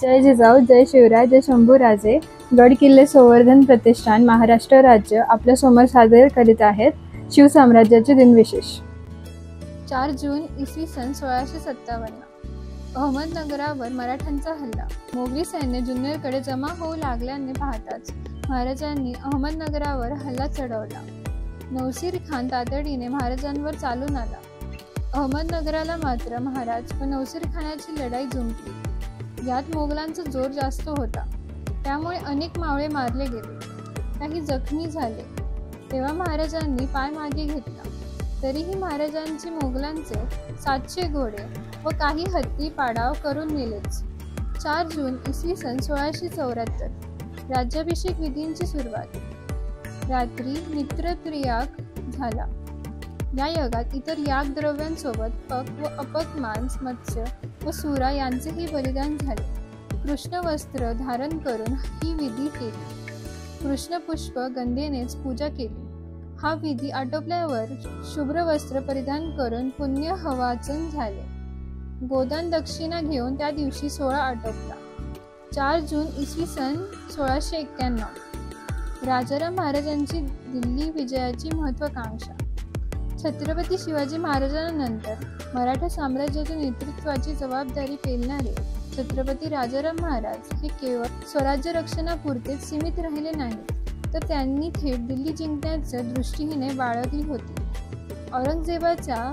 जय जिजाऊ, जय शिवराय, जय शंभूराजे. गड किल्ले संवर्धन प्रतिष्ठान महाराष्ट्र राज्य आपल्या समोर सादर करीत आहेत शिवसाम्राज्याचे दिनविशेष. 4 जून इसवी सन 1657. अहमदनगरावर मराठ्यांचा हल्ला. मोगली सैन्य जुन्नरकडे जमा होऊ लागल्याने पाहताच महाराजांनी अहमदनगरावर हल्ला चढवला. नौसीर खान तातडीने महाराजांवर चालून आला. अहमदनगराला मात्र महाराज व नौसीर खानाची लढाई जुंपली. यात मोगलांचा जोर जास्त होता, त्यामुळे अनेक मावळे मारले गेले, काही जखमी झाले. तेव्हा महाराजांनी पाय मागे घेतला. तरीही महाराजांचे मोगलांचे 700 घोडे व काही हत्ती पाडाव करून नेलेच. 4 जून इसवी सन 1674. राज्याभिषेक विधींची सुरुवात. रात्री मित्रत्रियाग झाला. या यागात इतर यागद्रव्यांसोबत पक व अपक मांस, मत्स्य व सुरा यांचेही बलिदान झाले. कृष्ण वस्त्र धारण करून ही विधी केली. कृष्ण पुष्प गंधेनेच पूजा केली. हा विधी आटोपल्यावर शुभ्र वस्त्र परिधान करून पुण्य हवाचन झाले. गोदान दक्षिणा घेऊन त्या दिवशी सोहळा आटोपला. 4 जून इसवी सन 1691. राजाराम महाराजांची दिल्ली विजयाची महत्वाकांक्षा. छत्रपती शिवाजी महाराजांनंतर मराठा साम्राज्याच्या नेतृत्वाची जबाबदारी पेलणारे छत्रपती राजाराम महाराज हे केवळ स्वराज्य रक्षणापुरतेच सीमित राहिले नाहीत, तर त्यांनी थेट दिल्ली जिंकण्याच्या दृष्टीने बाळगली होती. औरंगजेबाच्या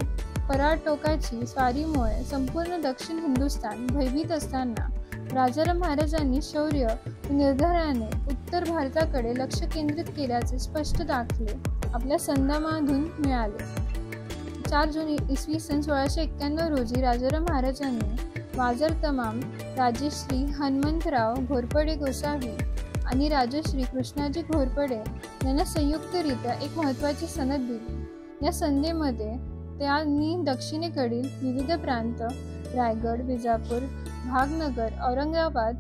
पराटोकाची स्वारीमुळे संपूर्ण दक्षिण हिंदुस्थान भयभीत असताना राजाराम महाराजांनी शौर्य व निर्धाराने उत्तर भारताकडे लक्ष केंद्रित केल्याचे स्पष्ट दाखले आपल्या संधानामधून मिळाले. 4 जून इसवी सन 1691 रोजी राजाराम महाराजांनी वाजर तमाम राजश्री हनुमंतराव घोरपडे गोसावी आणि राजश्री कृष्णाजी घोरपडे यांना संयुक्तरित्या एक महत्त्वाची सनद दिली. या संधीमध्ये त्यांनी दक्षिणेकडील विविध प्रांत रायगड, विजापूर, भागनगर, औरंगाबाद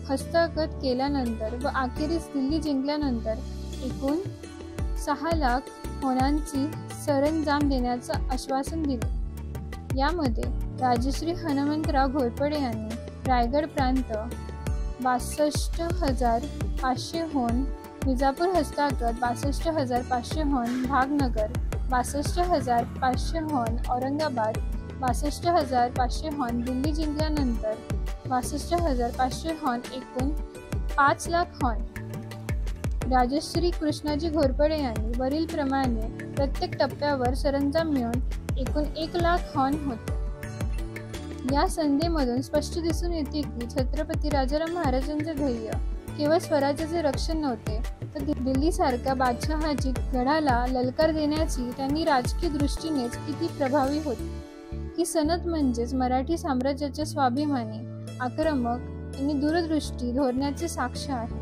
हस्तगत केल्यानंतर व अखेरीस दिल्ली जिंकल्यानंतर एकूण 6 लाख होणांची सरंजाम देण्याचं आश्वासन दिले. यामध्ये राजश्री हनुमंतराव घोरपडे यांनी रायगड प्रांत 62,500 होन, विजापूर हस्तगत 62,500 होन, भागनगर 62,500 होन, औरंगाबाद 62,500 होन, दिल्ली जिंकल्यानंतर 62,500 होन, एकूण 5 लाख होन. राजश्री कृष्णाजी घोरपडे यांनी वरील प्रमाणे प्रत्येक टप्प्यावर सरंजाम मिळून एकूण 1 लाख होन होते. या संधीमधून स्पष्ट दिसून येते की छत्रपती राजाराम महाराजांचे ध्येय केवळ स्वराज्याचे रक्षण नव्हते, तर दिल्लीसारख्या बादशहाची गडाला ललकार देण्याची त्यांनी राजकीय दृष्टीनेच किती प्रभावी होती. ही सनद म्हणजेच मराठी साम्राज्याच्या स्वाभिमानी, आक्रमक आणि दूरदृष्टी धोरणाचे साक्ष आहे.